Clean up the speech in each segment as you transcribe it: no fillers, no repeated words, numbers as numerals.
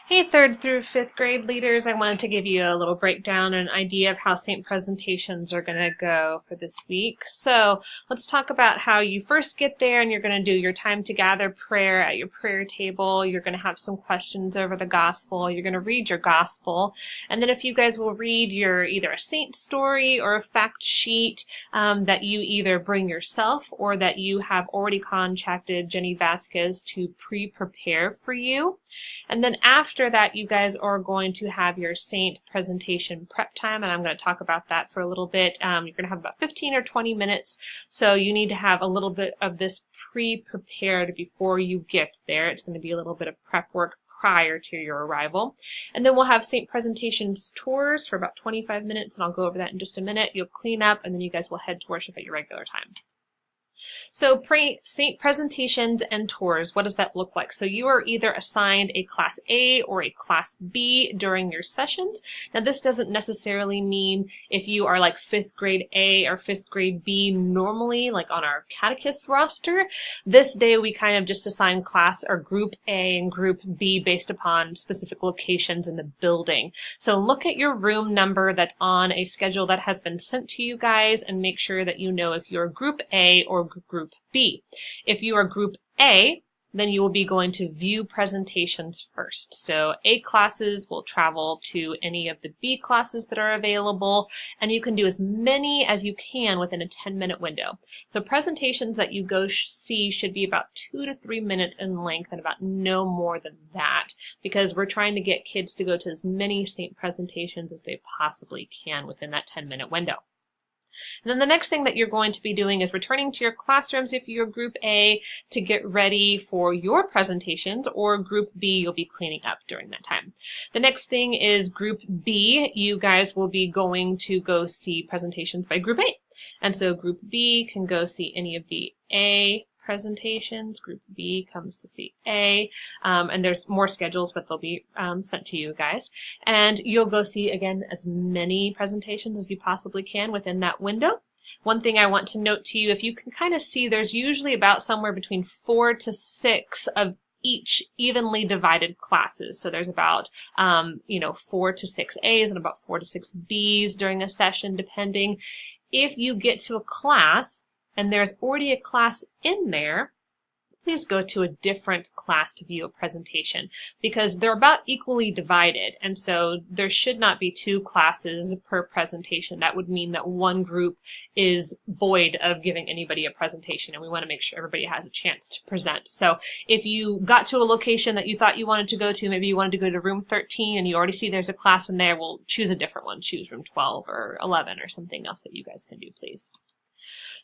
Hey, 3rd through 5th grade leaders, I wanted to give you a little breakdown and an idea of how Saint presentations are going to go for this week. So let's talk about how you first get there and you're going to do your time to gather prayer at your prayer table. You're going to have some questions over the gospel. You're going to read your gospel. And then if you guys will read your either a saint story or a fact sheet that you either bring yourself or that you have already contacted Jenny Vasquez to pre-prepare for you. And then after that, you guys are going to have your Saint presentation prep time, and I'm going to talk about that for a little bit. You're going to have about 15 or 20 minutes, so you need to have a little bit of this pre-prepared before you get there. It's going to be a little bit of prep work prior to your arrival. And then we'll have Saint presentations tours for about 25 minutes, and I'll go over that in just a minute. You'll clean up, and then you guys will head to worship at your regular time. So Saint presentations and tours, what does that look like? So you are either assigned a Class A or a Class B during your sessions. Now this doesn't necessarily mean if you are like 5th grade A or 5th grade B normally, like on our catechist roster. This day we kind of just assign class or Group A and Group B based upon specific locations in the building. So look at your room number that's on a schedule that has been sent to you guys and make sure that you know if you're Group A or Group B. If you are Group A, then you will be going to view presentations first. So A classes will travel to any of the B classes that are available, and you can do as many as you can within a 10-minute window. So presentations that you go see should be about 2 to 3 minutes in length and about no more than that, because we're trying to get kids to go to as many Saint presentations as they possibly can within that 10-minute window. And then the next thing that you're going to be doing is returning to your classrooms if you're Group A to get ready for your presentations, or Group B, you'll be cleaning up during that time. The next thing is Group B. You guys will be going to go see presentations by Group A. And so Group B can go see any of the A presentations. Group B comes to see A, and there's more schedules, but they'll be sent to you guys. And you'll go see, again, as many presentations as you possibly can within that window. One thing I want to note to you, if you can kind of see, there's usually about somewhere between 4 to 6 of each evenly divided classes. So there's about 4 to 6 A's and about 4 to 6 B's during a session, depending. If you get to a class and there's already a class in there, please go to a different class to view a presentation, because they're about equally divided, and so there should not be 2 classes per presentation. That would mean that one group is void of giving anybody a presentation, and we want to make sure everybody has a chance to present. So if you got to a location that you thought you wanted to go to, maybe you wanted to go to room 13 and you already see there's a class in there, well, choose a different one. Choose room 12 or 11 or something else that you guys can do, please.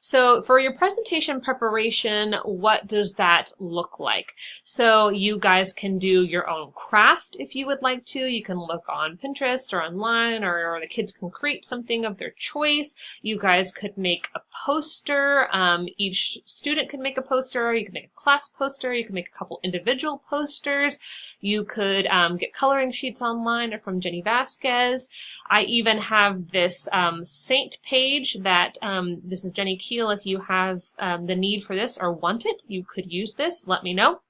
So for your presentation preparation, what does that look like? So you guys can do your own craft if you would like to. You can look on Pinterest or online, or the kids can create something of their choice. You guys could make a poster. Each student could make a poster. You can make a class poster. You can make a couple individual posters. You could get coloring sheets online or from Jenny Vasquez. I even have this Saint page that this is Jenny Keel. If you have the need for this or want it, you could use this. Let me know.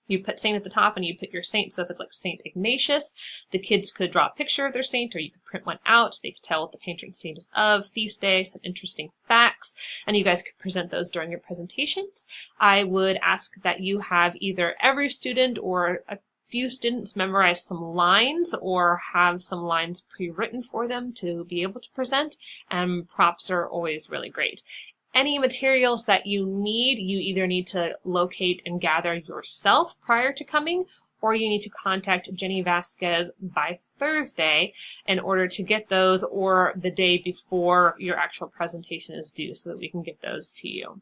You put Saint at the top and you put your saint. So if it's like Saint Ignatius, the kids could draw a picture of their saint, or you could print one out. They could tell what the patron saint is of, feast day, some interesting facts, and you guys could present those during your presentations. I would ask that you have either every student or a few students memorize some lines or have some lines pre-written for them to be able to present, and props are always really great. Any materials that you need, you either need to locate and gather yourself prior to coming, or you need to contact Jenny Vasquez by Thursday in order to get those, or the day before your actual presentation is due, so that we can get those to you.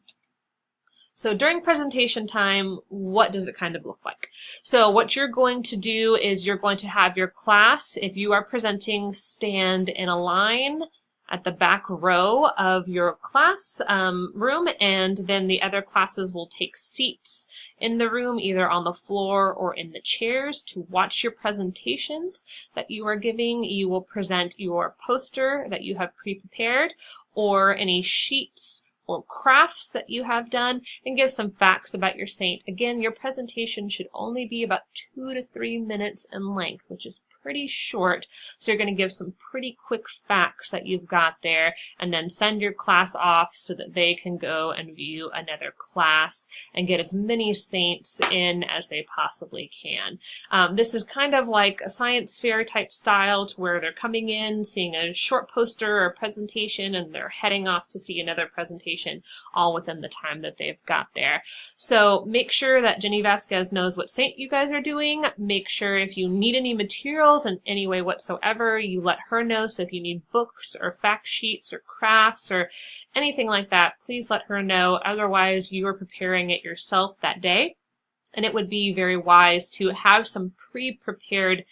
So during presentation time, what does it kind of look like? So what you're going to do is you're going to have your class, if you are presenting, stand in a line at the back row of your class room, and then the other classes will take seats in the room, either on the floor or in the chairs, to watch your presentations that you are giving. You will present your poster that you have pre-prepared, or any sheets or crafts that you have done, and give some facts about your saint. Again, your presentation should only be about 2 to 3 minutes in length, which is pretty short. So you're going to give some pretty quick facts that you've got there, and then send your class off so that they can go and view another class and get as many saints in as they possibly can. This is kind of like a science fair type style, to where they're coming in, seeing a short poster or presentation, and they're heading off to see another presentation, all within the time that they've got there. So make sure that Jenny Vasquez knows what saint you guys are doing. Make sure if you need any materials in any way whatsoever, you let her know. So if you need books or fact sheets or crafts or anything like that, please let her know. Otherwise, you are preparing it yourself that day. And it would be very wise to have some pre-prepared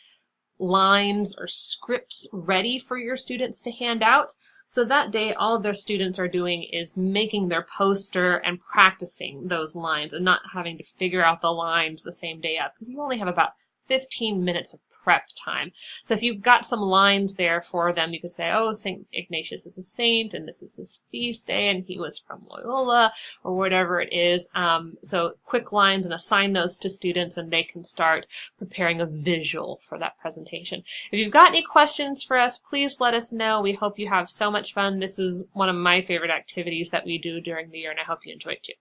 lines or scripts ready for your students to hand out. So that day, all their students are doing is making their poster and practicing those lines, and not having to figure out the lines the same day of, because you only have about 15 minutes of prep time. So if you've got some lines there for them, you could say, oh, St. Ignatius is a saint, and this is his feast day, and he was from Loyola, or whatever it is. So quick lines, and assign those to students, and they can start preparing a visual for that presentation. If you've got any questions for us, please let us know. We hope you have so much fun. This is one of my favorite activities that we do during the year, and I hope you enjoy it too.